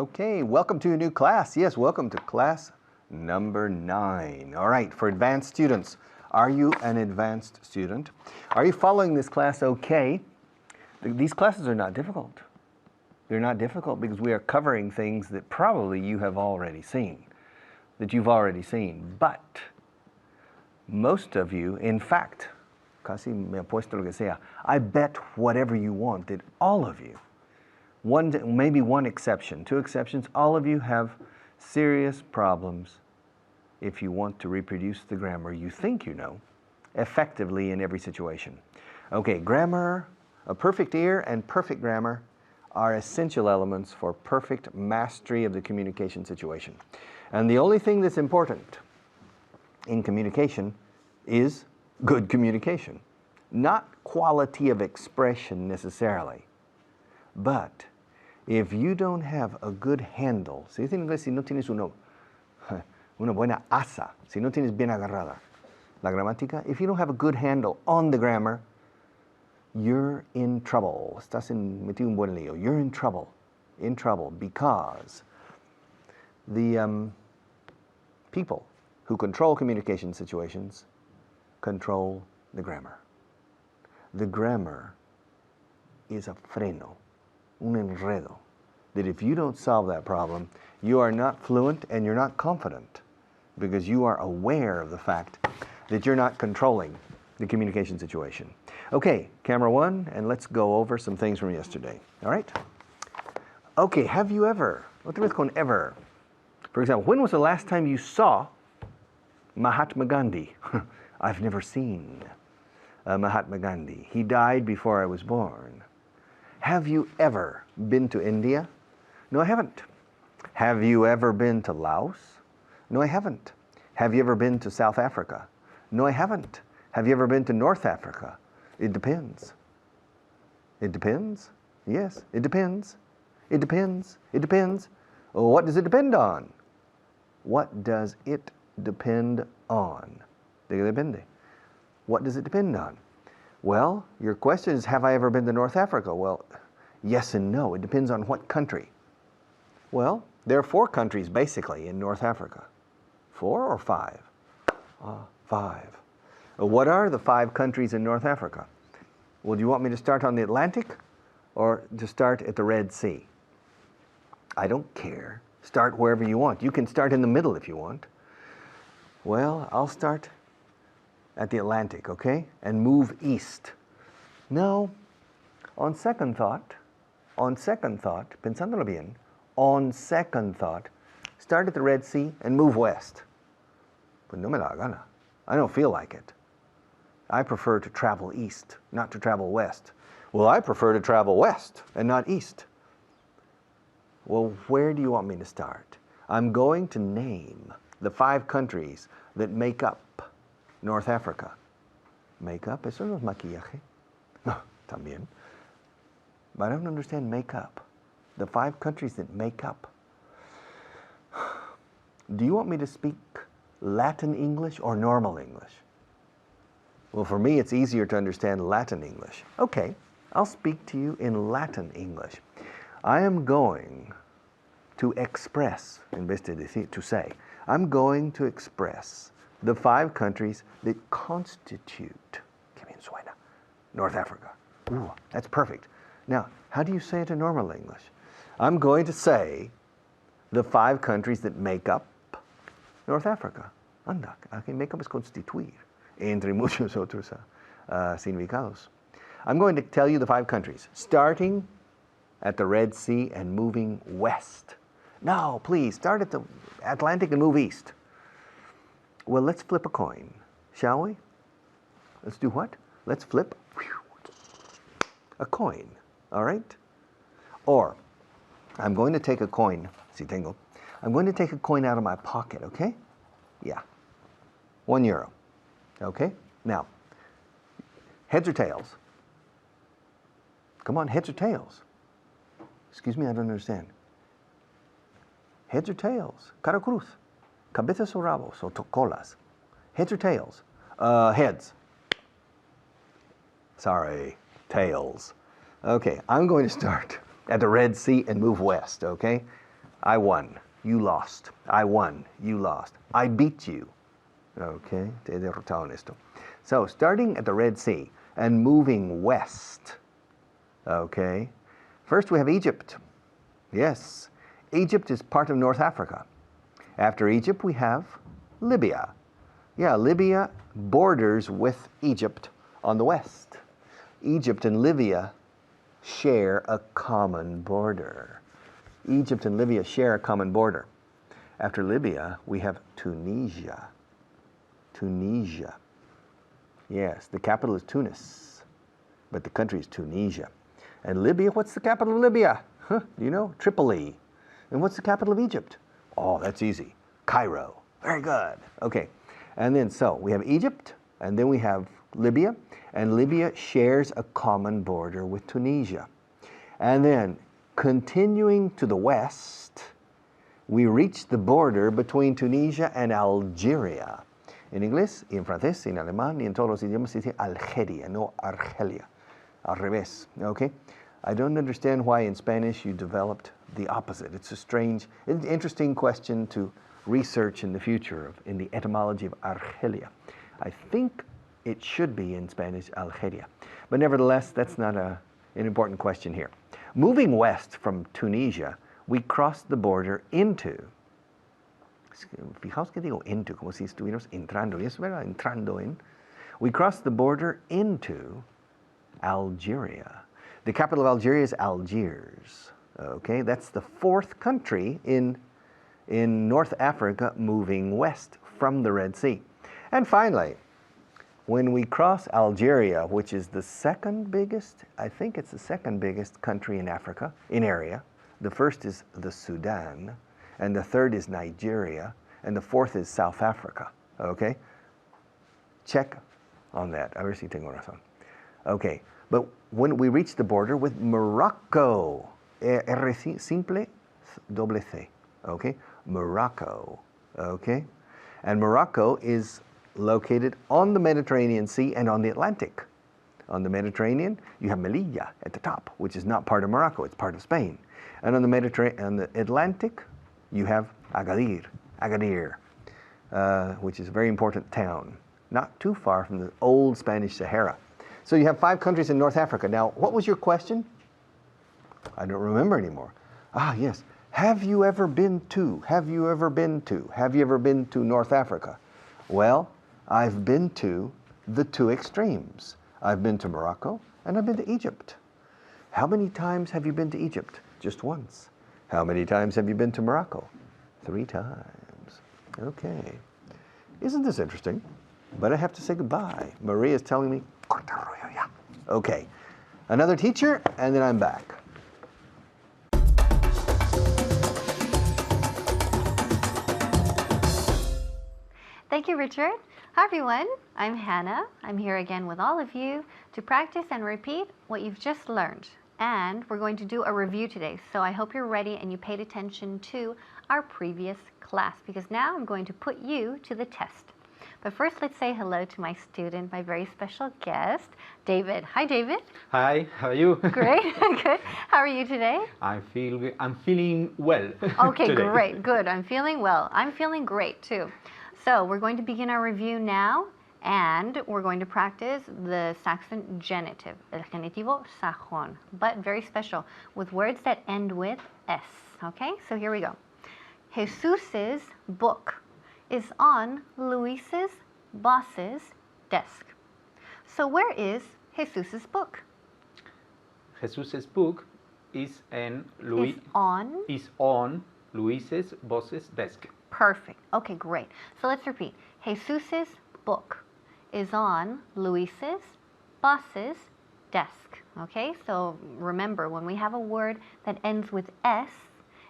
Okay, welcome to a new class. Yes, welcome to class number 9. All right, for advanced students, are you an advanced student? Are you following this class okay? These classes are not difficult. They're not difficult because we are covering things that probably you have already seen, But most of you, in fact, casi me apuesto lo que sea, I bet whatever you want that all of you, maybe one exception, 2 exceptions, all of you have serious problems if you want to reproduce the grammar you think you know effectively in every situation. Okay, grammar, a perfect ear and perfect grammar are essential elements for perfect mastery of the communication situation. And the only thing that's important in communication is good communication. Not quality of expression necessarily, but if you don't have a good handle, si no tienes una buena asa, si no tienes bien agarrada la gramática, if you don't have a good handle on the grammar, you're in trouble. Estás metido un buen lío. You're in trouble because the people who control communication situations control the grammar. The grammar is a freno, un enredo, that if you don't solve that problem, you are not fluent and you're not confident because you are aware of the fact that you're not controlling the communication situation. Okay, camera 1, and let's go over some things from yesterday. All right? Okay, have you ever, otra vez con ever. For example, when was the last time you saw Mahatma Gandhi? I've never seen Mahatma Gandhi. He died before I was born. Have you ever been to India? No, I haven't. Have you ever been to Laos? No, I haven't. Have you ever been to South Africa? No, I haven't. Have you ever been to North Africa? It depends. It depends? Yes, it depends. It depends. It depends. Well, what does it depend on? What does it depend on? Depende. What does it depend on? Well, your question is, have I ever been to North Africa? Well, yes and no. It depends on what country. Well, there are 4 countries basically in North Africa. 4 or 5? 5. What are the 5 countries in North Africa? Well, do you want me to start on the Atlantic or to start at the Red Sea? I don't care. Start wherever you want. You can start in the middle if you want. Well, I'll start at the Atlantic, okay? And move east. No, on second thought, pensándolo bien, on second thought, start at the Red Sea and move west. But no me da gana. I don't feel like it. I prefer to travel east, not to travel west. Well, I prefer to travel west and not east. Well, where do you want me to start? I'm going to name the 5 countries that make up North Africa. Make up? Eso no es maquillaje. No, también. But I don't understand make up. The 5 countries that make up. Do you want me to speak Latin English or normal English? Well, for me, it's easier to understand Latin English. Okay, I'll speak to you in Latin English. I am going to express, en vez de decir, to say, I'm going to express the 5 countries that constitute, que bien suena, North Africa. Ooh, that's perfect. Now, how do you say it in normal English? I'm going to say the 5 countries that make up North Africa. Anda, aquí make up es constituir, entre muchos otros significados. I'm going to tell you the 5 countries, starting at the Red Sea and moving west. No, please, start at the Atlantic and move east. Well, let's flip a coin, shall we? Let's do what? Let's flip a coin, all right? Or, I'm going to take a coin, si tengo. I'm going to take a coin out of my pocket, okay? Yeah, €1, okay? Now, heads or tails? Come on, heads or tails? Excuse me, I don't understand. Heads or tails? Cara cruz. Cabezas o rabos o colas? Heads or tails? Heads. Sorry, tails. Okay, I'm going to start at the Red Sea and move west, okay? I won, you lost. I won, you lost. I beat you. Okay, te he derrotado en esto. So, starting at the Red Sea and moving west. Okay, first we have Egypt. Yes, Egypt is part of North Africa. After Egypt, we have Libya. Yeah, Libya borders with Egypt on the west. Egypt and Libya share a common border. Egypt and Libya share a common border. After Libya, we have Tunisia. Tunisia. Yes, the capital is Tunis, but the country is Tunisia. And Libya, what's the capital of Libya? Huh, you know, Tripoli. And what's the capital of Egypt? Oh, that's easy. Cairo. Very good. Okay. And then, so we have Egypt, and then we have Libya, and Libya shares a common border with Tunisia. And then, continuing to the west, we reach the border between Tunisia and Algeria. En inglés, y en francés, y en alemán, y en todos los idiomas se dice Algeria, no Argelia. Al revés, okay? I don't understand why in Spanish you developed the opposite. It's a strange, interesting question to research in the future in the etymology of Argelia. I think it should be in Spanish Algeria. But nevertheless, that's not an important question here. Moving west from Tunisia, we crossed the border into, fijaos que digo into, como si estuviéramos entrando, y eso era entrando en. We crossed the border into Algeria. The capital of Algeria is Algiers. Okay, that's the fourth country in North Africa moving west from the Red Sea. And finally, when we cross Algeria, which is the second biggest, I think it's the second biggest country in Africa, in area. The first is the Sudan, and the third is Nigeria, and the fourth is South Africa. Okay? Check on that. A ver si tengo razón. Okay, but when we reach the border with Morocco, R simple, doble C. Okay? Morocco. Okay? And Morocco is located on the Mediterranean Sea and on the Atlantic. On the Mediterranean, you have Melilla at the top, which is not part of Morocco, it's part of Spain. And on the Atlantic, you have Agadir, which is a very important town, not too far from the old Spanish Sahara. So you have 5 countries in North Africa. Now, what was your question? I don't remember anymore. Ah, yes. Have you ever been to North Africa? Well, I've been to the 2 extremes. I've been to Morocco and I've been to Egypt. How many times have you been to Egypt? Just once. How many times have you been to Morocco? 3 times. Okay. Isn't this interesting? But I have to say goodbye. Maria's telling me, okay. Another teacher, and then I'm back. Thank you, Richard. Hi, everyone. I'm Hannah. I'm here again with all of you to practice and repeat what you've just learned. And we're going to do a review today. So I hope you're ready and you paid attention to our previous class, because now I'm going to put you to the test. But first, let's say hello to my student, my very special guest, David. Hi, David. Hi, how are you? Great, good. How are you today? I'm feeling well. Okay, today. Great, good. I'm feeling well. I'm feeling great too. So we're going to begin our review now, and we're going to practice the Saxon genitive, el genitivo sajón, but very special, with words that end with S. Okay, so here we go. Jesus's book is on Luis's boss's desk. So where is Jesus's book? Jesus's book is on Luis's boss's desk. Perfect. Okay, great. So let's repeat. Jesus's book is on Luis's boss's desk. Okay, so remember, when we have a word that ends with S,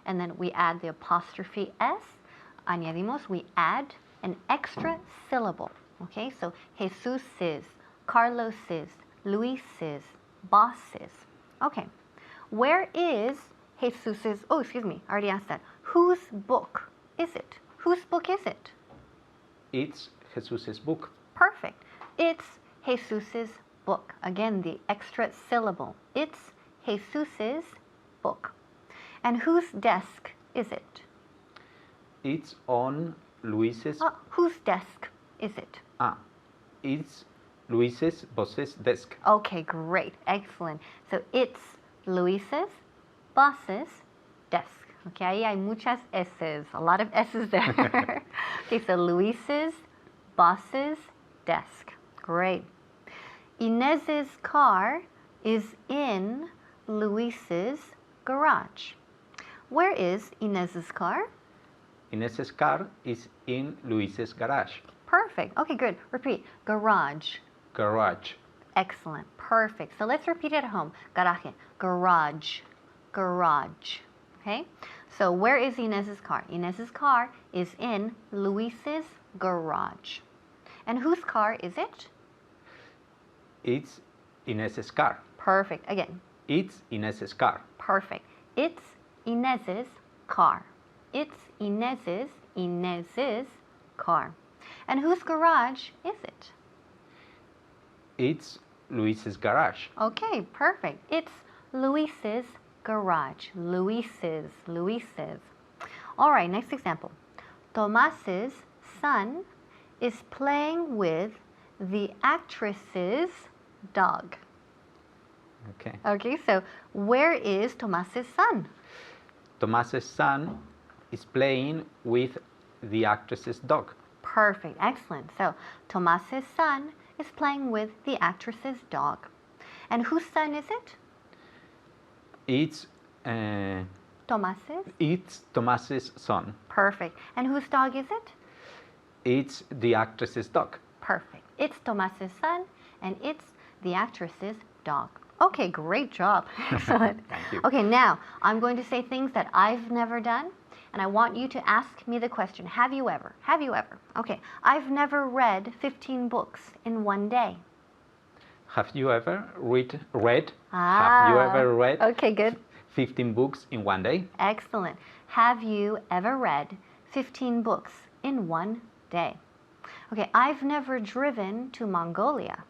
and then we add the apostrophe S, añadimos, we add an extra syllable. Okay, so Jesus's, Carlos's, Luis's, boss's. Okay, where is Jesus's, oh, excuse me, I already asked that. Whose book is it? Whose book is it? It's Jesus's book. Perfect. It's Jesus's book. Again, the extra syllable. It's Jesus's book. And whose desk is it? It's on Luis's. Whose desk is it? It's Luis's boss's desk. Okay, great. Excellent. So it's Luis's boss's desk. Okay, ahí hay muchas S's, a lot of S's there. Okay, so Luis's boss's desk. Great. Inez's car is in Luis's garage. Where is Inez's car? Inez's car is in Luis's garage. Perfect. Okay, good. Repeat. Garage. Garage. Excellent. Perfect. So let's repeat it at home. Garaje. Garage. Garage. Okay? So where is Inez's car? Inez's car is in Luis's garage. And whose car is it? It's Inez's car. Perfect. Again. It's Inez's car. Perfect. It's Inez's car. It's Inez's car. And whose garage is it? It's Luis's garage. Okay, perfect. It's Luis's garage. Luis's. All right, next example. Tomas's son is playing with the actress's dog. Okay. Okay, so where is Tomas's son? Tomas's son is playing with the actress's dog. Perfect, excellent. So Tomas's son is playing with the actress's dog. And whose son is it? It's Tomas's? It's Tomas's son. Perfect. And whose dog is it? It's the actress's dog. Perfect. It's Tomas's son and it's the actress's dog. Okay, great job. Excellent. Thank you. Okay, now I'm going to say things that I've never done, and I want you to ask me the question, have you ever? Have you ever? Okay, I've never read 15 books in one day. Have you ever read? Have you ever read? Okay, good. 15 books in one day? Excellent. Have you ever read 15 books in one day? Okay, I've never driven to Mongolia.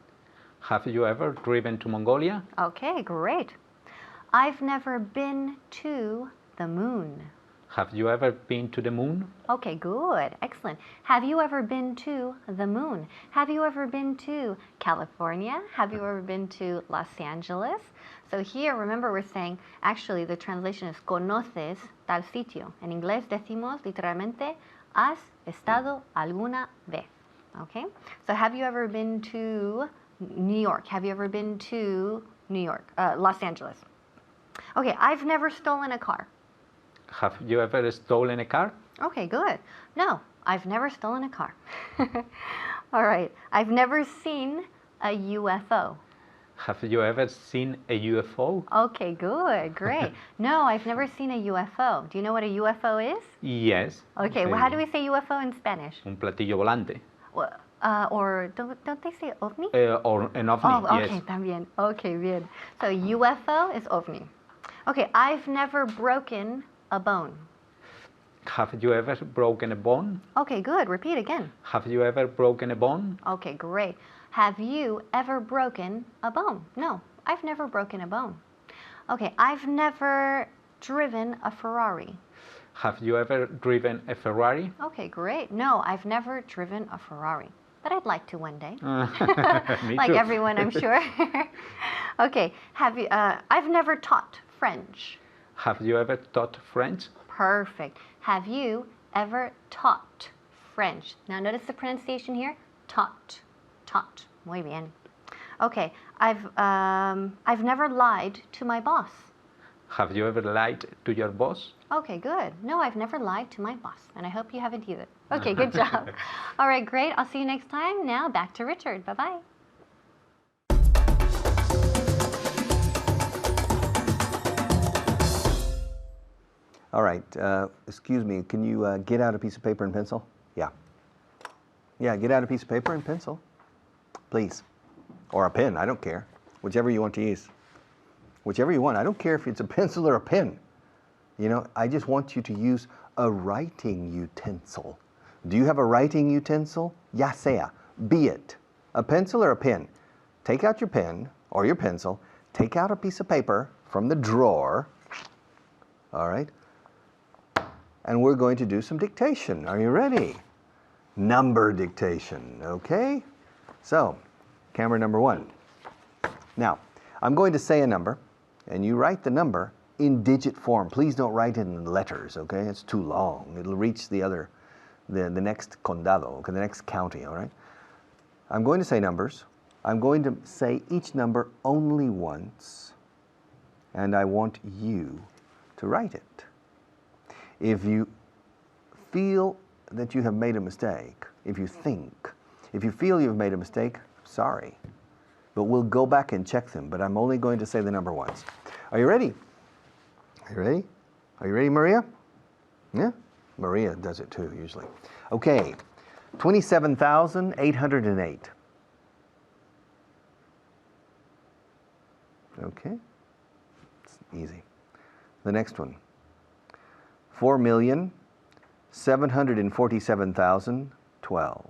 Have you ever driven to Mongolia? Okay, great. I've never been to the moon. Have you ever been to the moon? Okay, good. Excellent. Have you ever been to the moon? Have you ever been to California? Have you ever been to Los Angeles? So here, remember, we're saying, actually, the translation is conoces tal sitio. En inglés decimos literalmente, has estado alguna vez. Okay? So have you ever been to New York? Have you ever been to New York, Los Angeles? Okay, I've never stolen a car. Have you ever stolen a car? Okay, good. No, I've never stolen a car. All right, I've never seen a UFO. Have you ever seen a UFO? Okay, good, great. No, I've never seen a UFO. Do you know what a UFO is? Yes. Okay, well, how do we say UFO in Spanish? Un platillo volante. Or don't they say ovni? Or an ovni, Oh, okay, yes. también. Okay, bien. So UFO is ovni. Okay, I've never broken a bone. Have you ever broken a bone? Okay, good. Repeat again. Have you ever broken a bone? Okay, great. Have you ever broken a bone? No, I've never broken a bone. Okay, I've never driven a Ferrari. Have you ever driven a Ferrari? Okay, great. No, I've never driven a Ferrari, but I'd like to one day. Me Like too. everyone, I'm sure. Okay, I've never taught French. Have you ever taught French? Perfect. Have you ever taught French? Now notice the pronunciation here. Taught. Taught. Muy bien. Okay, I've never lied to my boss. Have you ever lied to your boss? Okay, good. No, I've never lied to my boss, and I hope you haven't either. Okay, good job. All right, great. I'll see you next time. Now back to Richard. Bye-bye. All right, excuse me, can you get out a piece of paper and pencil? Yeah. Yeah, get out a piece of paper and pencil, please. Or a pen, I don't care. Whichever you want to use. Whichever you want. I don't care if it's a pencil or a pen. You know, I just want you to use a writing utensil. Do you have a writing utensil? Ya sea, be it a pencil or a pen. Take out your pen or your pencil, take out a piece of paper from the drawer, all right? and we're going to do some dictation. Are you ready? Number dictation, okay? So, camera number 1. Now, I'm going to say a number, and you write the number in digit form. Please don't write it in letters, okay? It's too long. It'll reach the next condado, okay, the next county, all right? I'm going to say numbers. I'm going to say each number only once, and I want you to write it. If you feel that you have made a mistake, if you feel you've made a mistake, sorry. But we'll go back and check them, but I'm only going to say the number once. Are you ready? Are you ready? Are you ready, Maria? Yeah? Maria does it too, usually. Okay, 27,808. Okay, it's easy. The next one, 4,747,012.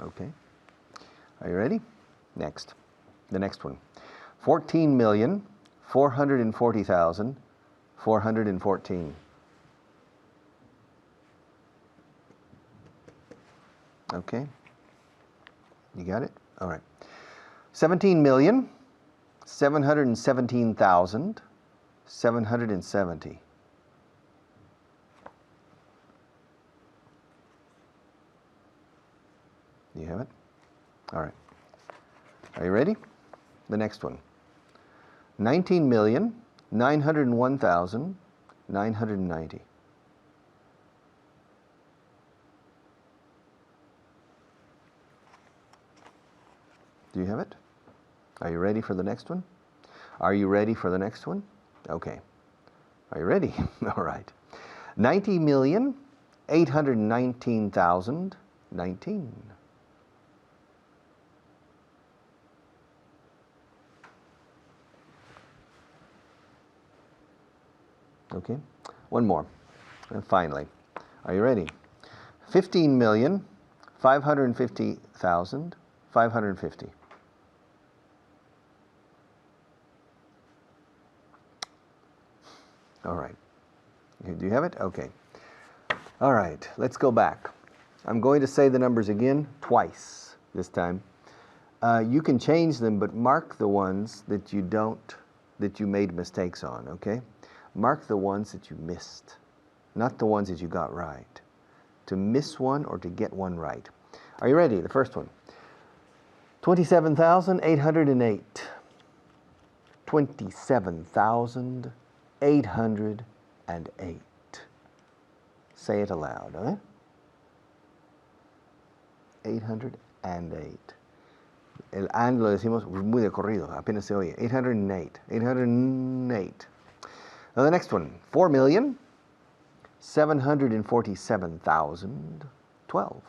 Okay, are you ready? Next, the next one, 14,440,414. Okay, you got it? All right. 17,717,770. You have it? All right. Are you ready? The next one. 19,901,990. Do you have it? Are you ready for the next one? Are you ready for the next one? Okay. Are you ready? All right. 90,819,019. Okay. One more. And finally, are you ready? 15,550,550. All right. Do you have it? Okay. All right. Let's go back. I'm going to say the numbers again twice this time. You can change them, but mark the ones that you made mistakes on, okay? Mark the ones that you missed, not the ones that you got right. To miss one or to get one right. Are you ready? The first one. 27,808. 27,808. Say it aloud, okay? 808. El and lo decimos muy de corrido, apenas se oye. 808. 808. Now the next one. 4,747,012.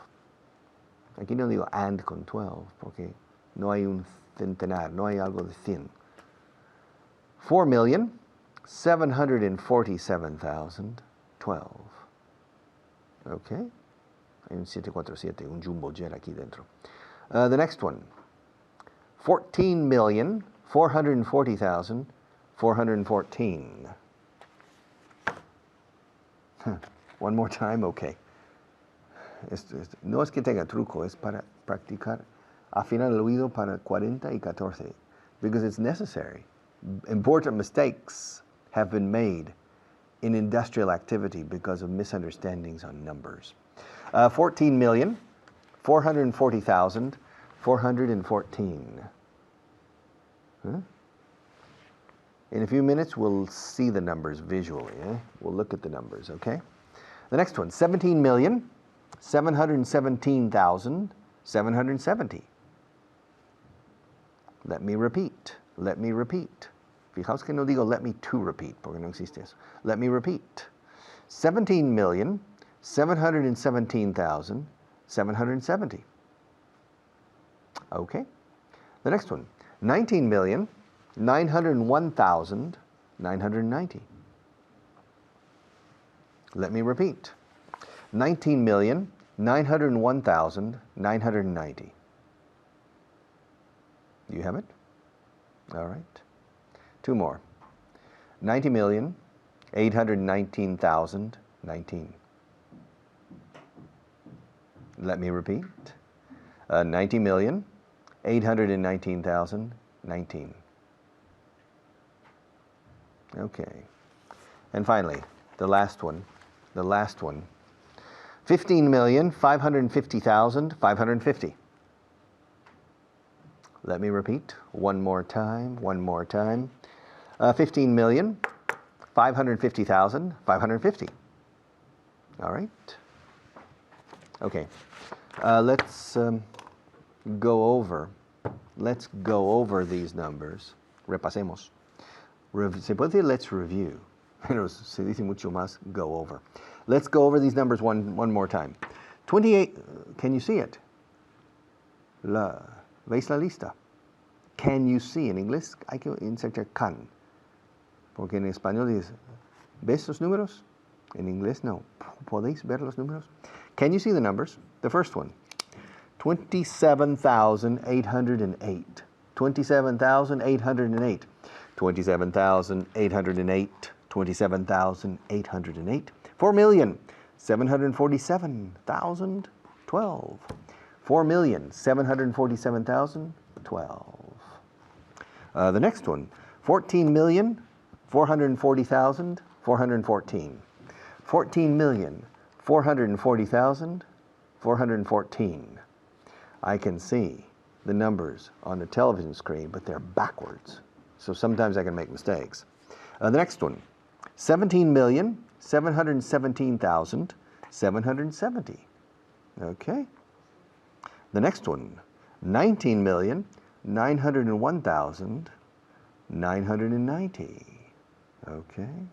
Aquí no digo and con 12, porque no hay un centenar, no hay algo de 100. 4,747,012. Okay. Hay un 747, un jumbo jet aquí dentro. The next one. 14,440,414. One more time, okay. No es que tenga truco, es para practicar, afinar el oído para 40 y 14, because it's necessary. Important mistakes have been made in industrial activity because of misunderstandings on numbers. 14,440,414. Huh? In a few minutes, we'll see the numbers visually. We'll look at the numbers, okay? The next one, 17,717,770. Let me repeat. Let me repeat. Fijaos que no digo let me to repeat, porque no existe eso. Let me repeat. 17,717,770. Okay. The next one, 19,901,990. Let me repeat. 19,901,990. Do you have it? All right. Two more. 90,819,019. Let me repeat. 90,819,019. Okay. And finally, the last one. 15,550,550. Let me repeat one more time. 15,550,550. All right. Okay. Let's go over these numbers. Repasemos. Se puede decir let's review, pero se dice mucho más go over. Let's go over these numbers one more time. 28, can you see it? ¿Veis la lista? Can you see? En inglés hay que insertar can. Porque en español dice, ¿ves los números? En inglés no. ¿Podéis ver los números? Can you see the numbers? The first one. 27,808. 27,808. 27,808. 27,808. 4,747,012. 4,747,012. The next one, 14,440,414. 14,440,414. I can see the numbers on the television screen, but they're backwards. So sometimes I can make mistakes. The next one, 17,717,770. Okay. The next one, 19,901,990. Okay.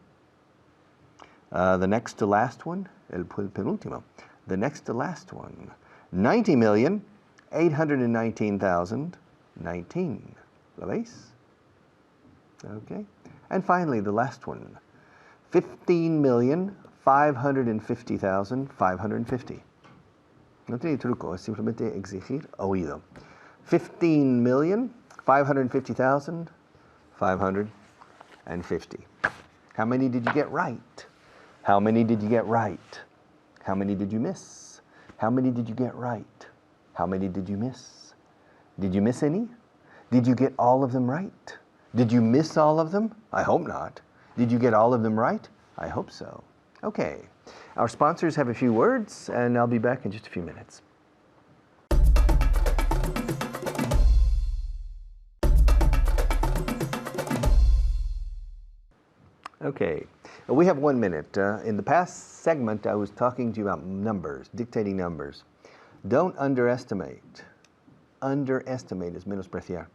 The next to last one, el penúltimo. The next to last one, 90,819,019. ¿La veis? Okay. And finally, the last one, 15,550,550. No tiene truco, es simplemente exigir oído. 15,550,550. How many did you get right? How many did you get right? How many did you miss? How many did you get right? How many did you miss? Did you miss any? Did you get all of them right? Did you miss all of them? I hope not. Did you get all of them right? I hope so. Okay. Our sponsors have a few words, and I'll be back in just a few minutes. Okay, we have 1 minute. In the past segment, I was talking to you about numbers, dictating numbers. Don't underestimate. Underestimate es menospreciar.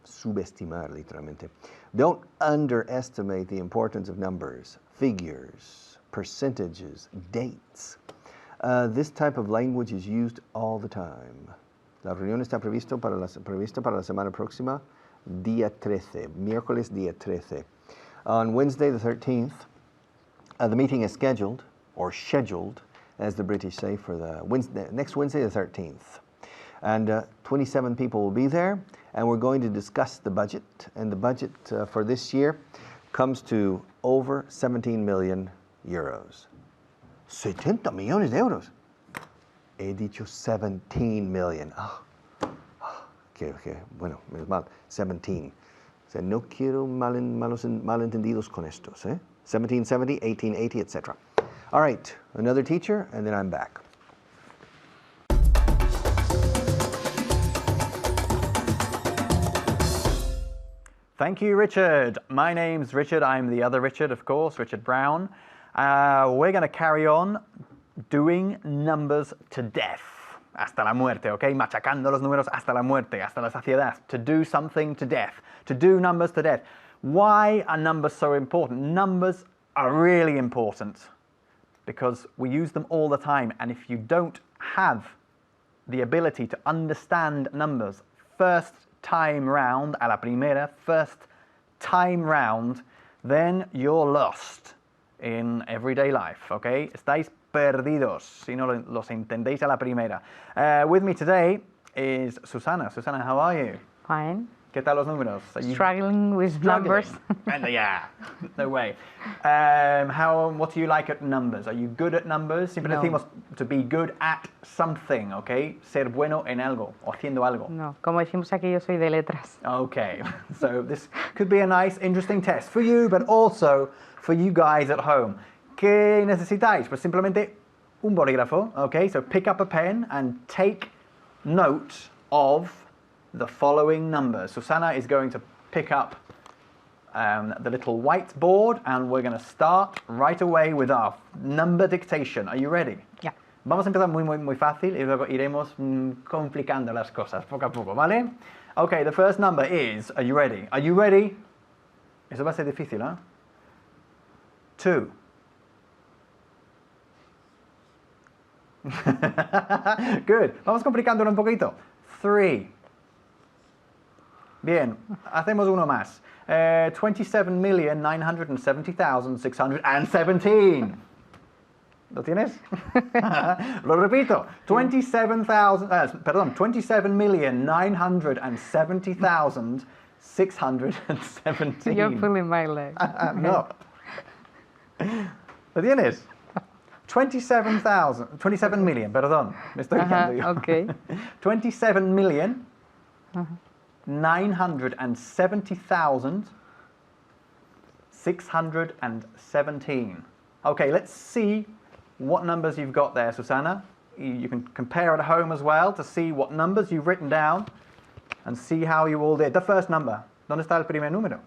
Subestimar, literalmente. Don't underestimate the importance of numbers, figures, percentages, dates. This type of language is used all the time. La reunión está prevista para la semana próxima, día 13, miércoles día 13. On Wednesday the 13th, the meeting is scheduled, or scheduled, as the British say, for the next Wednesday the 13th. And 27 people will be there, and we're going to discuss the budget. And the budget for this year comes to over 17 million euros. 70 millones de euros. He dicho 17 million. Okay, bueno, menos mal, 17. O sea, no quiero malentendidos con estos. 1770, 1880, etc. All right, another teacher, and then I'm back. Thank you, Richard. My name's Richard. I'm the other Richard, of course, Richard Brown. We're going to carry on doing numbers to death. Hasta la muerte, okay? Machacando los números hasta la muerte, hasta la saciedad. To do something to death. To do numbers to death. Why are numbers so important? Numbers are really important because we use them all the time. And if you don't have the ability to understand numbers first time round, a la primera, first time round, then you're lost in everyday life, okay? Estáis perdidos si no los entendéis a la primera. With me today is Susana. Susana, how are you? Fine. ¿Qué tal los números? Are you Struggling with struggling? numbers. And yeah, no way. What do you like at numbers? Are you good at numbers? Siempre No. decimos to be good at something, okay? Ser bueno en algo o haciendo algo. No, como decimos aquí, yo soy de letras. Okay, so this could be a nice, interesting test for you, but also for you guys at home. ¿Qué necesitáis? Pues simplemente un bolígrafo, okay? So pick up a pen and take note of the following numbers. Susana is going to pick up the little whiteboard and we're going to start right away with our number dictation. Are you ready? Ya. Vamos a empezar muy fácil y luego iremos complicando las cosas poco a poco, ¿vale? Okay, the first number is, are you ready? Are you ready? Eso va a ser difícil, ¿eh? 2. Good. Vamos complicándolo un poquito. 3. Bien, hacemos uno más. 27,970,617. ¿Lo tienes? Lo repito. 27,970,617. You're pulling my leg. No. ¿Lo tienes? 27 million, perdón, me estoy guiando yo. Okay. 27 million 970,617. Okay, let's see what numbers you've got there, Susana. You can compare at home as well to see what numbers you've written down and see how you all did. The first number. ¿Dónde está el primer número?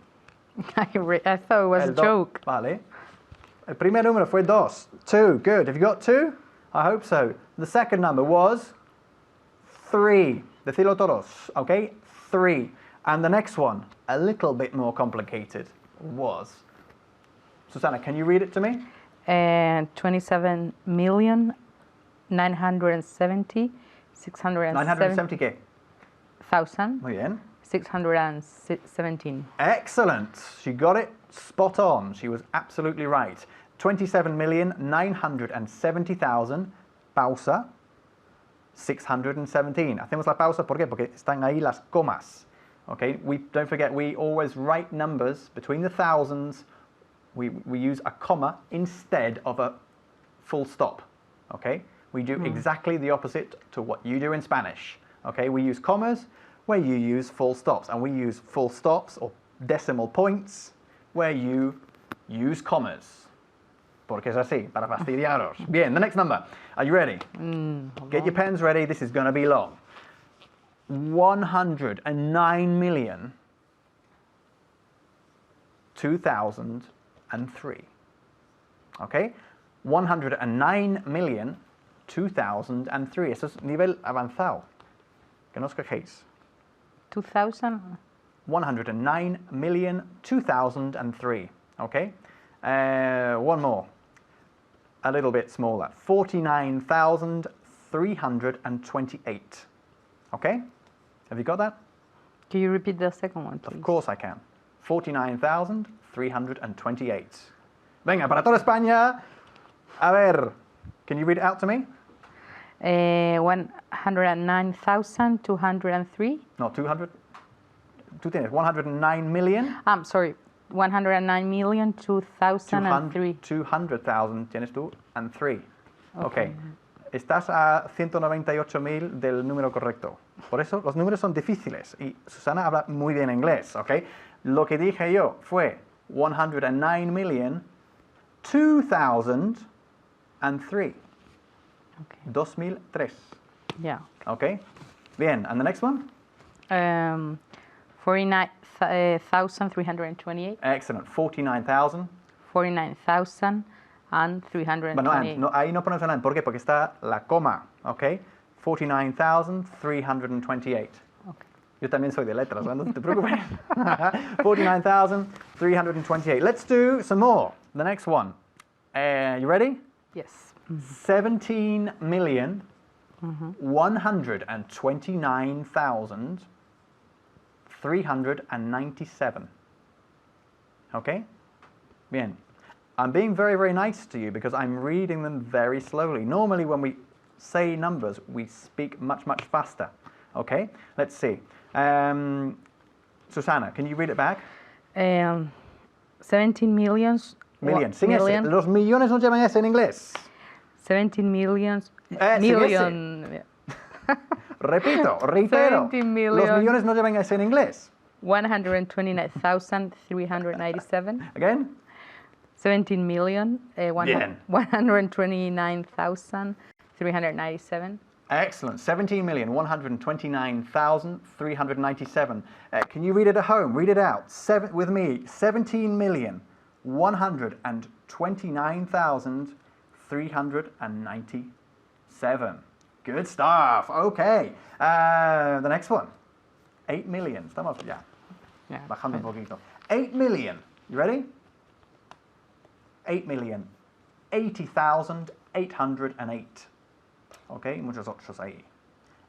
I thought it was a El do- joke. Vale. El primer número fue 2. 2, good. Have you got 2? I hope so. The second number was 3. Decilo todos, okay? 3. And the next one, a little bit more complicated, was... Susana, can you read it to me? 27,970,617. 970 qué? Muy bien. 617. Excellent. She got it spot on. She was absolutely right. 27,970,000, pausa, 617. Hacemos la pausa, ¿por qué? Porque están ahí las comas. Okay, don't forget, we always write numbers between the thousands. We use a comma instead of a full stop. Okay, we do exactly the opposite to what you do in Spanish. Okay, we use commas where you use full stops, and we use full stops or decimal points where you use commas. Porque es así, para fastidiaros. Bien, the next number. Are you ready? Get your pens ready. This is going to be long. 109,000,2003. Okay? 109,000,2003. Eso es nivel avanzado. Que no os quejéis. 2000. 109,000,2003. Okay? One more. A little bit smaller. 49,328. Okay? Have you got that? Can you repeat the second one, please? Of course I can. 49,328. Venga, para toda España. A ver. Can you read it out to me? 109,203. No, 200. Tú tienes 109 million. I'm sorry. 109,000,2003. 200,000 tienes tú, and 3. Okay. Estás a 198,000 del número correcto. Por eso los números son difíciles y Susana habla muy bien inglés, ¿ok? Lo que dije yo fue 109,000,2003. Okay. 2003. Yeah. Okay? Bien, and the next one? 49,328. Excellent. 49,000. 49,328. Bueno, ahí no ponemos nada. ¿Por qué? Porque está la coma, ¿ok? 49,328. Okay. Yo también soy de letras, ¿no? No te preocupes. 49,328. Let's do some more. The next one. You ready? Yes. 17,129,397. Okay? Bien. I'm being very, very nice to you because I'm reading them very slowly. Normally when we say numbers, we speak much, much faster. Okay? Let's see. Susana, can you read it back? 17 millions. Million. Sin S. Million. Los millones no llevan S en inglés. 17 millions. Sin S. Million. Repito, reitero. 17 Los million. millones no llevan S en inglés. 129,397. Again? 17 million. Bien. 129,397. Excellent. 17,129,397. Can you read it at home? Read it out. With me. 17,129,397. Good stuff. Okay. The next one. 8 million. Estamos ya Yeah. bajando un poquito. 8 million. You ready? 8,080,808. Ok, muchos otros ahí.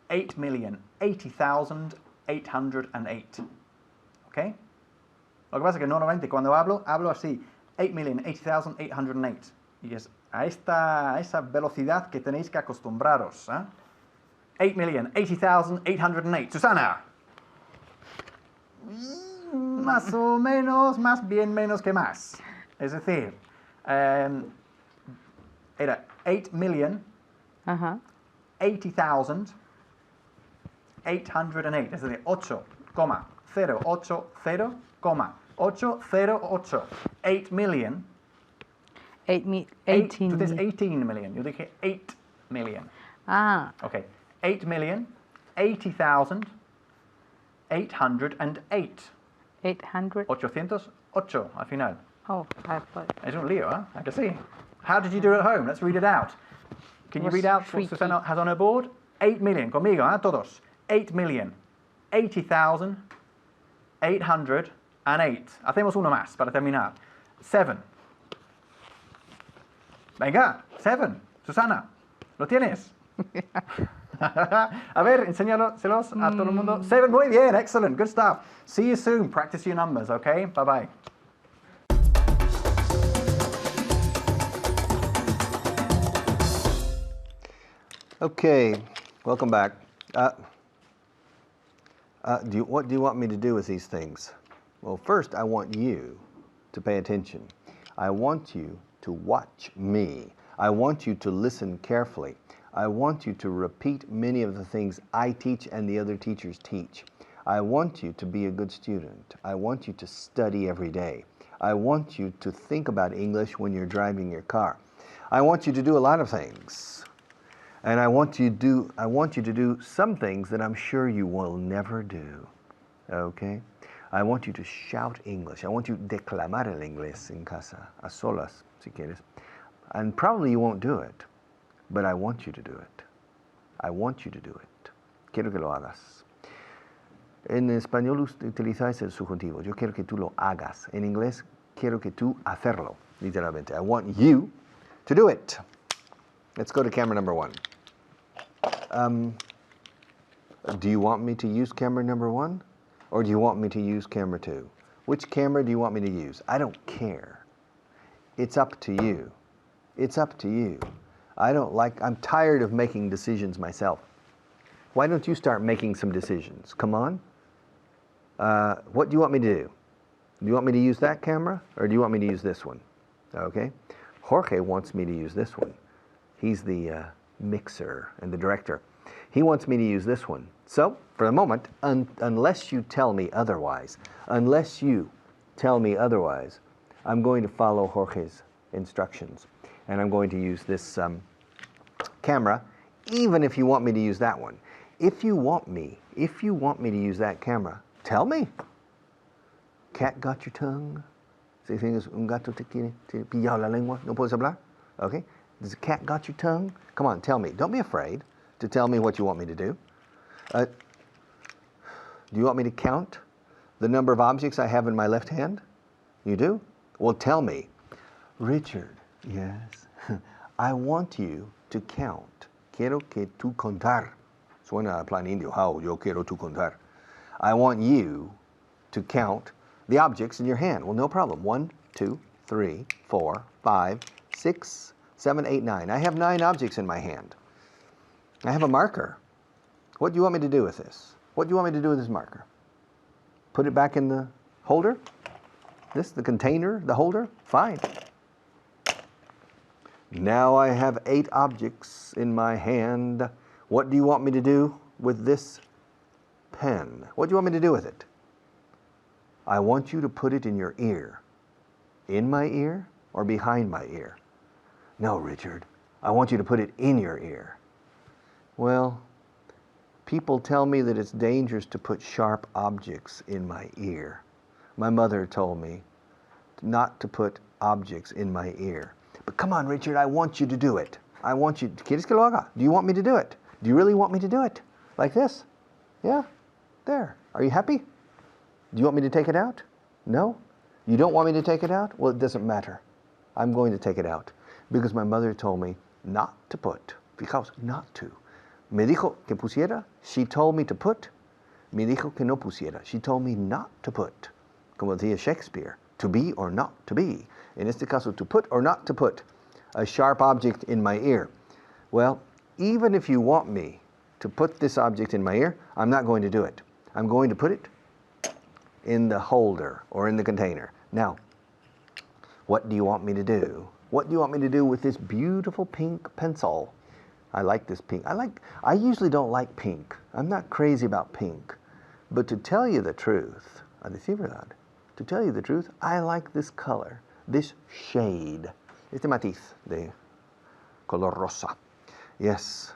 8,080,808. Ok. Lo que pasa es que normalmente cuando hablo así. 8,080,808. Y es a esa velocidad que tenéis que acostumbraros. 8,080,808. Susana. Más o menos, más bien menos que más. Es decir, era 8,080,808. Es decir, 8,080,808. 8 million. 18 Tú tienes 18 million. Yo dije 8 million. Ah, Ok. 8,080,808. 800. 808 al final. Oh, I thought. Es un lío, ¿eh? ¿A que sí? How did you do it at home? Let's read it out. Can you Was read out what tricky. Susana has on her board? 8 million. Conmigo, ¿eh? Todos. 8,080,808. Hacemos uno más para terminar. 7. Venga, 7. Susana, ¿lo tienes? A ver, enséñalos a todo el mundo. 7, muy bien, excellent, good stuff. See you soon. Practice your numbers, okay? Bye-bye. Okay, welcome back. What do you want me to do with these things? Well, first, I want you to pay attention. I want you to watch me. I want you to listen carefully. I want you to repeat many of the things I teach and the other teachers teach. I want you to be a good student. I want you to study every day. I want you to think about English when you're driving your car. I want you to do a lot of things. And I want you to do some things that I'm sure you will never do. Okay? I want you to shout English. I want you to declamar el inglés en casa, a solas, si quieres. And probably you won't do it, but I want you to do it. I want you to do it. Quiero que lo hagas. En español utilizáis el subjuntivo. Yo quiero que tú lo hagas. En inglés, quiero que tú hacerlo, literalmente. I want you to do it. Let's go to camera number 1. Do you want me to use camera number 1? Or do you want me to use camera 2? Which camera do you want me to use? I don't care. It's up to you. It's up to you. I'm tired of making decisions myself. Why don't you start making some decisions? Come on. What do you want me to do? Do you want me to use that camera? Or do you want me to use this one? Okay. Jorge wants me to use this one. He's the mixer and the director. He wants me to use this one. So, for the moment, unless you tell me otherwise, I'm going to follow Jorge's instructions. And I'm going to use this camera, even if you want me to use that one. If you want me to use that camera, tell me. Cat got your tongue? Si tienes un gato te pillado la lengua, no puedes hablar? Okay? Does the cat got your tongue? Come on, tell me. Don't be afraid to tell me what you want me to do. Do you want me to count the number of objects I have in my left hand? You do? Well, tell me. Richard, yes. I want you to count. Quiero que tú contar. Suena a plan indio. How? Yo quiero tú contar. I want you to count the objects in your hand. Well, no problem. 1, 2, 3, 4, 5, 6, 7, 8, 9. I have 9 objects in my hand. I have a marker. What do you want me to do with this? What do you want me to do with this marker? Put it back in the holder. This, the container, the holder, fine. Now I have 8 objects in my hand. What do you want me to do with this pen? What do you want me to do with it? I want you to put it in your ear. In my ear or behind my ear? No, Richard, I want you to put it in your ear. Well, people tell me that it's dangerous to put sharp objects in my ear. My mother told me not to put objects in my ear. But come on, Richard, I want you to do it. I want you, ¿quieres que lo haga? Do you want me to do it? Do you really want me to do it? Like this? Yeah, there. Are you happy? Do you want me to take it out? No? You don't want me to take it out? Well, it doesn't matter. I'm going to take it out. Because my mother told me not to put. Fijaos, not to. Me dijo que pusiera. She told me to put. Me dijo que no pusiera. She told me not to put. Como decía Shakespeare. To be or not to be. En este caso, to put or not to put a sharp object in my ear. Well, even if you want me to put this object in my ear, I'm not going to do it. I'm going to put it in the holder or in the container. Now, what do you want me to do? What do you want me to do with this beautiful pink pencil? I like this pink. I usually don't like pink. I'm not crazy about pink. But to tell you the truth, a decir verdad, to tell you the truth, I like this color, this shade, este matiz de color rosa. Yes.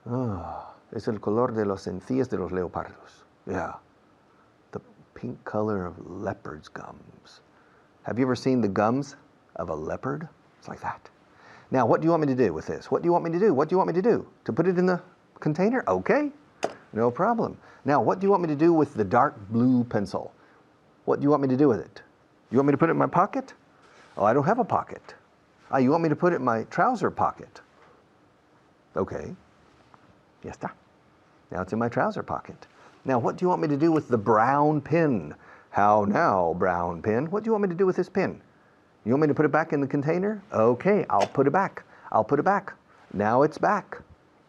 Oh, es el color de las encías de los leopardos. Yeah. The pink color of leopard's gums. Have you ever seen the gums of a leopard? It's like that. Now, what do you want me to do with this? What do you want me to do? What do you want me to do? To put it in the container? Okay, no problem. Now, what do you want me to do with the dark blue pencil? What do you want me to do with it? You want me to put it in my pocket? Oh, I don't have a pocket. Ah, you want me to put it in my trouser pocket? Okay, ya está. Now it's in my trouser pocket. Now, what do you want me to do with the brown pen? How now, brown pen? What do you want me to do with this pen? You want me to put it back in the container? Okay, I'll put it back. I'll put it back. Now it's back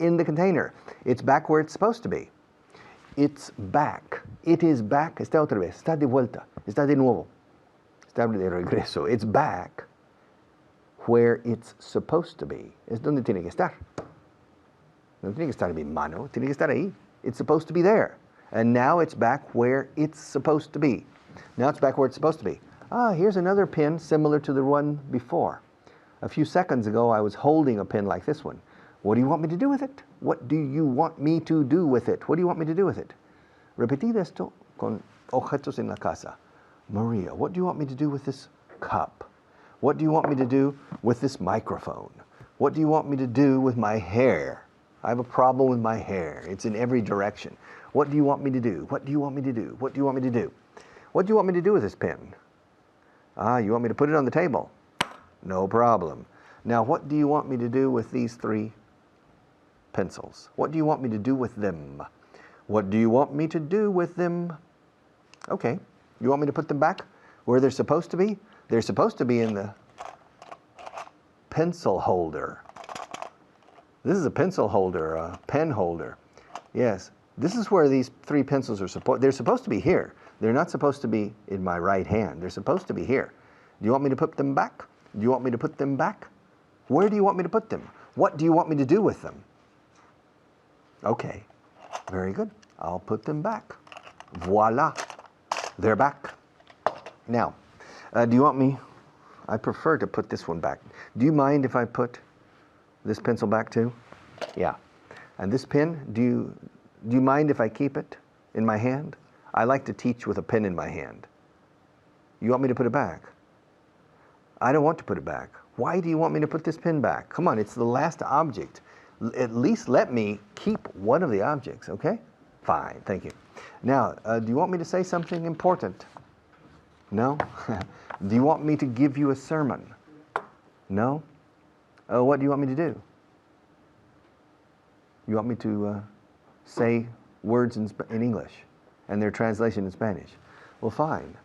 in the container. It's back where it's supposed to be. It's back. It is back. Está otra vez. Está de vuelta. Está de nuevo. Está de regreso. It's back where it's supposed to be. Es donde tiene que estar. No tiene que estar en mi mano. Tiene que estar ahí. It's supposed to be there. And now it's back where it's supposed to be. Now it's back where it's supposed to be. Ah, here's another pin similar to the one before. A few seconds ago, I was holding a pin like this one. What do you want me to do with it? What do you want me to do with it? What do you want me to do with it? Repetid esto con objetos en la casa. Maria, what do you want me to do with this cup? What do you want me to do with this microphone? What do you want me to do with my hair? I have a problem with my hair. It's in every direction. What do you want me to do? What do you want me to do? What do you want me to do? What do you want me to do with this pen? Ah, you want me to put it on the table? No problem. Now, what do you want me to do with these 3 pencils? What do you want me to do with them? What do you want me to do with them? Okay. You want me to put them back where they're supposed to be? They're supposed to be in the pencil holder. This is a pencil holder, a pen holder. Yes. This is where these 3 pencils are they're supposed to be here. They're not supposed to be in my right hand. They're supposed to be here. Do you want me to put them back? Do you want me to put them back? Where do you want me to put them? What do you want me to do with them? Okay, very good. I'll put them back. Voila, they're back. Now, do you want me, I prefer to put this one back. Do you mind if I put this pencil back too? Yeah. And this pen, do you mind if I keep it in my hand? I like to teach with a pen in my hand. You want me to put it back? I don't want to put it back. Why do you want me to put this pen back? Come on, it's the last object. At least let me keep one of the objects, okay? Fine, thank you. Now, do you want me to say something important? No? Do you want me to give you a sermon? No? What do you want me to do? You want me to say words in English and their translation in Spanish? Well, fine.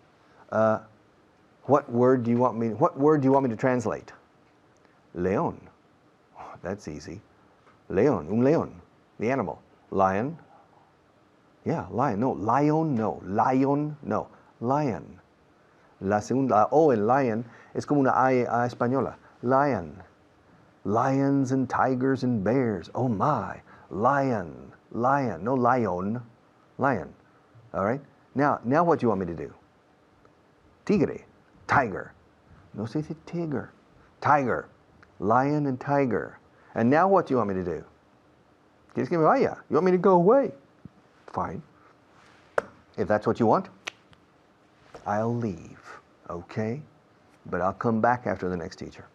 What word do you want me to translate? León. Oh, that's easy. León, un león, the animal. Lion. Yeah, lion. No, lion, no. Lion, no. Lion. La segunda O en lion es como una A española. Lion. Lions and tigers and bears. Oh my. Lion. Lion. No lion. Lion. All right? Now what do you want me to do? Tigre. Tiger. No se dice tiger. Tiger. Lion and tiger. And now what do you want me to do? ¿Quieres que me vaya? You want me to go away? Fine. If that's what you want, I'll leave. Okay? But I'll come back after the next teacher.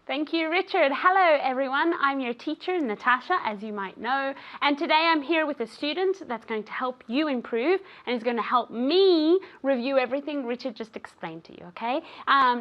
Thank you, Richard. Hello, everyone. I'm your teacher, Natasha, as you might know. And today I'm here with a student that's going to help you improve and is going to help me review everything Richard just explained to you, okay?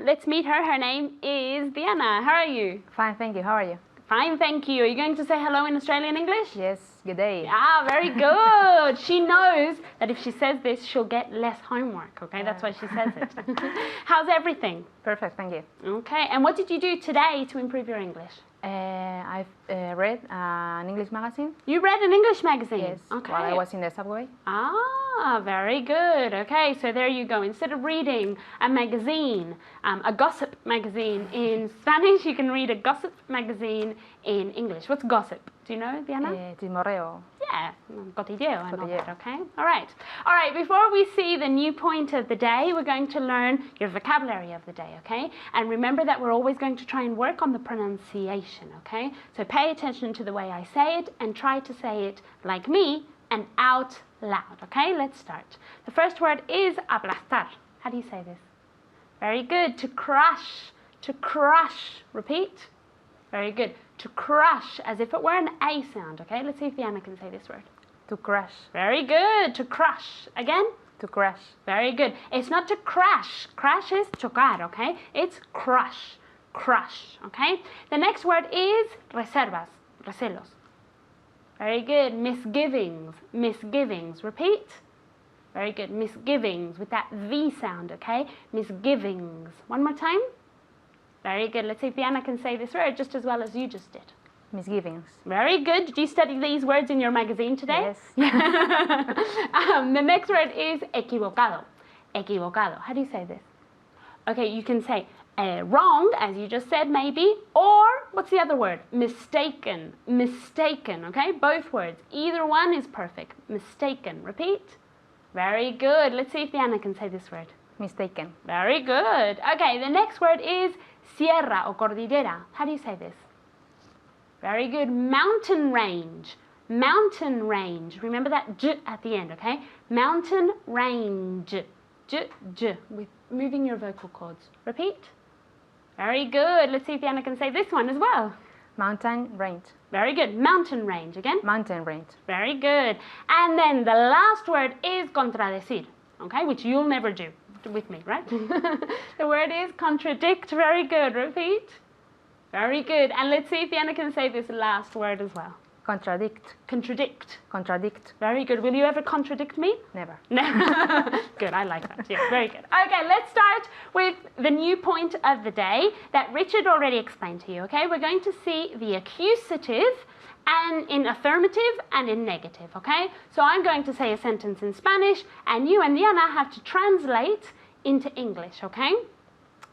Let's meet her. Her name is Diana. How are you? Fine, thank you. How are you? Fine, thank you. Are you going to say hello in Australian English? Yes, good day. Ah, very good. She knows that if she says this, she'll get less homework, okay? That's why she says it. How's everything? Perfect, thank you. Okay, and what did you do today to improve your English? I've read an English magazine. You read an English magazine? Yes, Okay. while I was in the subway. Ah, very good. Okay, so there you go. Instead of reading a magazine, a gossip magazine in Spanish, you can read a gossip magazine in English. What's gossip? Do you know, Diana? Chismorreo. Yeah, cotilleo and all Cotilleo. that, okay? All right. All right, before we see the new point of the day, we're going to learn your vocabulary of the day, okay? And remember that we're always going to try and work on the pronunciation, okay? So pay attention to the way I say it and try to say it like me and out loud, okay? Let's start. The first word is aplastar. How do you say this? Very good. To crush. To crush. Repeat. Very good. To crush, as if it were an A sound, okay? Let's see if Diana can say this word. To crash. Very good. To crush. Again. To crash. Very good. It's not to crash. Crash is chocar, okay? It's crush. Crush, okay? The next word is reservas. Recelos. Very good. Misgivings. Misgivings. Repeat. Very good. Misgivings with that V sound, okay? Misgivings. One more time. Very good. Let's see if Diana can say this word just as well as you just did. Misgivings. Very good. Did you study these words in your magazine today? Yes. The next word is equivocado. Equivocado. How do you say this? Okay, you can say wrong, as you just said, maybe, or what's the other word? Mistaken. Mistaken, okay? Both words. Either one is perfect. Mistaken. Repeat. Very good. Let's see if Diana can say this word. Mistaken. Very good. Okay, the next word is sierra or cordillera. How do you say this? Very good. Mountain range. Mountain range. Remember that j at the end, okay? Mountain range. J, with moving your vocal cords. Repeat. Very good. Let's see if Diana can say this one as well. Mountain range. Very good. Mountain range. Again. Mountain range. Very good. And then the last word is contradecir, okay? Which you'll never do with me, right? The word is contradict. Very good. Repeat. Very good. And let's see if Diana can say this last word as well. Contradict. Contradict. Contradict. Very good. Will you ever contradict me? Never. No. Good. I like that. Yeah, very good. Okay, let's start with the new point of the day that Richard already explained to you, okay? We're going to see the accusative and in affirmative and in negative, okay? So I'm going to say a sentence in Spanish and you and Diana have to translate into English, okay?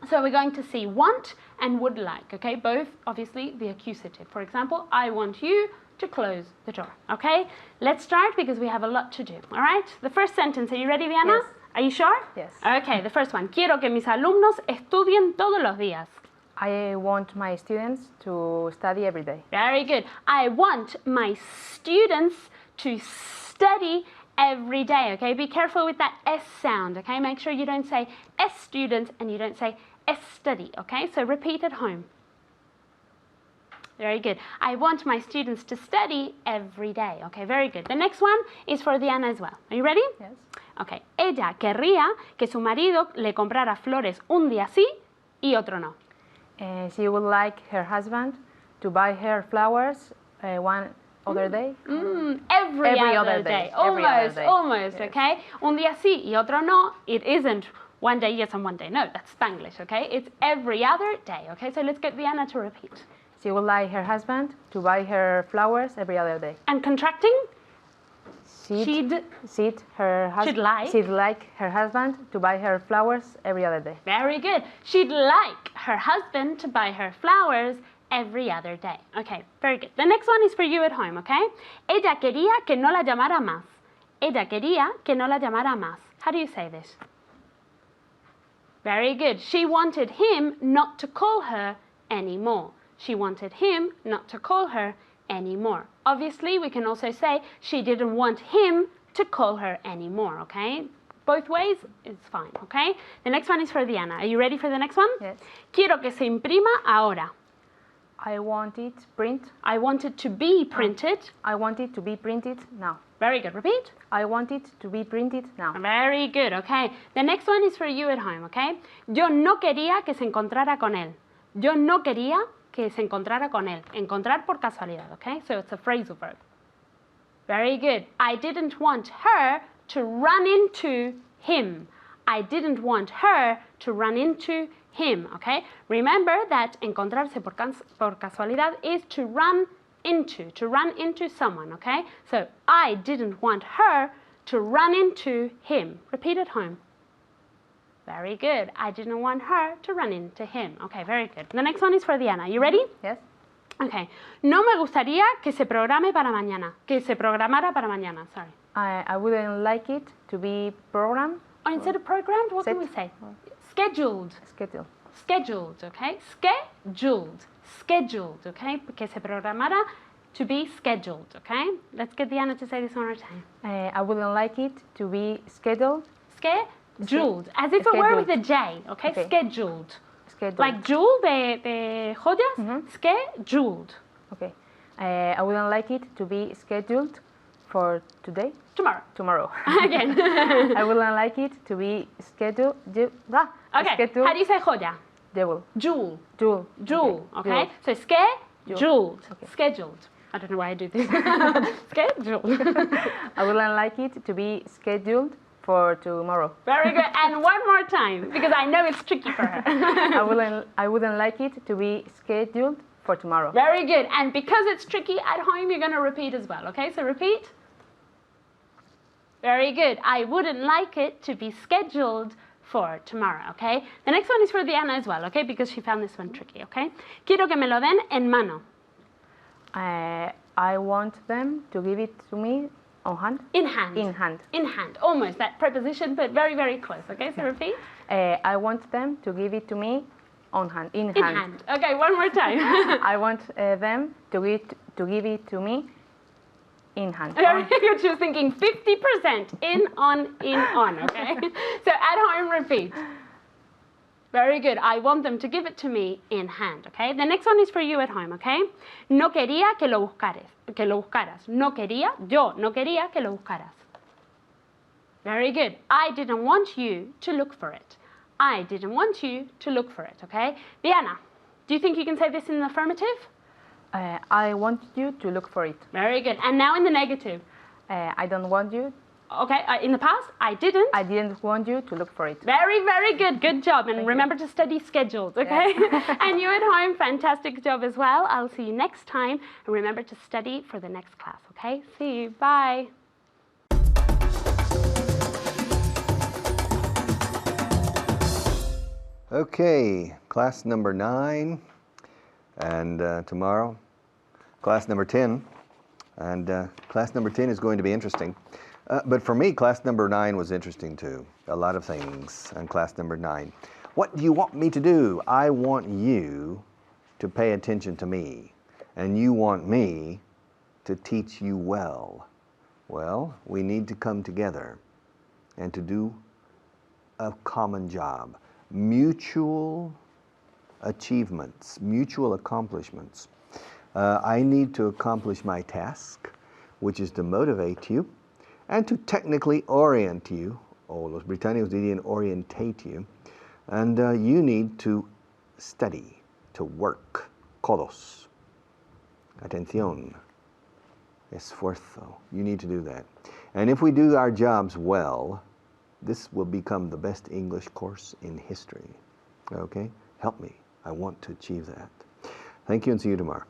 So we're going to see want and would like, okay? Both, obviously, the accusative. For example, I want you to close the door, okay? Let's start because we have a lot to do, all right? The first sentence, are you ready, Diana? Yes. Are you sure? Yes. Okay, the first one. Quiero que mis alumnos estudien todos los días. I want my students to study every day. Very good. I want my students to study every day, okay? Be careful with that S sound, okay? Make sure you don't say S students and you don't say S study, okay? So repeat at home. Very good. I want my students to study every day, okay? Very good. The next one is for Diana as well. Are you ready? Yes. Okay. Ella querría que su marido le comprara flores un día sí y otro no. She would like her husband to buy her flowers one other day. Every other day. Every other day. Almost, Yes. okay? Un día sí y otro no. It isn't one day yes and one day no. That's Spanglish, okay? It's every other day, okay? So let's get Diana to repeat. She would like her husband to buy her flowers every other day. And contracting? She'd like her husband to buy her flowers every other day. Very good. She'd like her husband to buy her flowers every other day. Okay, very good. The next one is for you at home, okay? Ella quería que no la llamara más. Ella quería que no la llamara más. How do you say this? Very good. She wanted him not to call her anymore. She wanted him not to call her anymore. Obviously, we can also say she didn't want him to call her anymore, okay? Both ways, it's fine, okay? The next one is for Diana. Are you ready for the next one? Yes. Quiero que se imprima ahora. I want it print. I want it to be printed. I want it to be printed now. Very good. Repeat. I want it to be printed now. Very good, okay. The next one is for you at home, okay? Yo no quería que se encontrara con él. Yo no quería que se encontrara con él. Encontrar por casualidad, okay? So it's a phrasal verb. Very good. I didn't want her to run into him. I didn't want her to run into him, okay? Remember that encontrarse por casualidad is to run into someone, okay? So I didn't want her to run into him. Repeat at home. Very good. I didn't want her to run into him. Okay, very good. The next one is for Diana. You ready? Yes. Okay. No me gustaría que se programe para mañana. Que se programara para mañana, sorry. I wouldn't like it to be programmed. Or instead of programmed, what can we say? Scheduled. Schedule. Scheduled, okay? Scheduled. Scheduled, okay? Que se programara to be scheduled, okay? Let's get Diana to say this one more time. I wouldn't like it to be scheduled. Scheduled. As if it were with a J, okay? Okay. Scheduled. Scheduled. Like jewel de joyas. Scheduled. Okay. I wouldn't like it to be scheduled for today. Tomorrow. Tomorrow. Again. I wouldn't like it to be scheduled. Okay. Scheduled. How do you say joya? Jewel. Jewel. Jewel. Jewel. Okay. Jewel. So scheduled. Okay. Scheduled. I don't know why I do this. Scheduled. I wouldn't like it to be scheduled for tomorrow. Very good. And one more time, because I know it's tricky for her. I wouldn't like it to be scheduled for tomorrow. Very good. And because it's tricky at home, you're going to repeat as well. Okay, so repeat. Very good. I wouldn't like it to be scheduled for tomorrow, okay? The next one is for Diana as well, okay? Because she found this one tricky, okay? Quiero que me lo den en mano. I want them to give it to me on hand. In hand. In hand. In hand. Almost that preposition, but very, very close, okay? So repeat. I want them to give it to me on hand. In hand. In hand. Okay, one more time. I want them to give it to me in hand. Very good. She was thinking 50% in, on, okay? So at home, repeat. Very good. I want them to give it to me in hand, okay? The next one is for you at home, okay? No quería que lo buscaras. No quería, yo no quería que lo buscaras. Very good. I didn't want you to look for it. I didn't want you to look for it, okay? Diana, do you think you can say this in the affirmative? I want you to look for it. Very good. And now in the negative. I don't want you. Okay, in the past, I didn't want you to look for it. Very, very good. Good job. And remember to study scheduled, okay? Yeah. And you at home, fantastic job as well. I'll see you next time. And remember to study for the next class, okay? See you. Bye. Okay, class number 9, and tomorrow, class number 10. And class number 10 is going to be interesting. But for me, class number 9 was interesting too. A lot of things in class number 9. What do you want me to do? I want you to pay attention to me. And you want me to teach you well. Well, we need to come together and to do a common job. Mutual achievements, mutual accomplishments. I need to accomplish my task, which is to motivate you and to technically orient you. O los británicos dirían orientate you. And you need to study, to work. Codos. Atención. Esfuerzo. You need to do that. And if we do our jobs well, this will become the best English course in history. Okay? Help me. I want to achieve that. Thank you and see you tomorrow.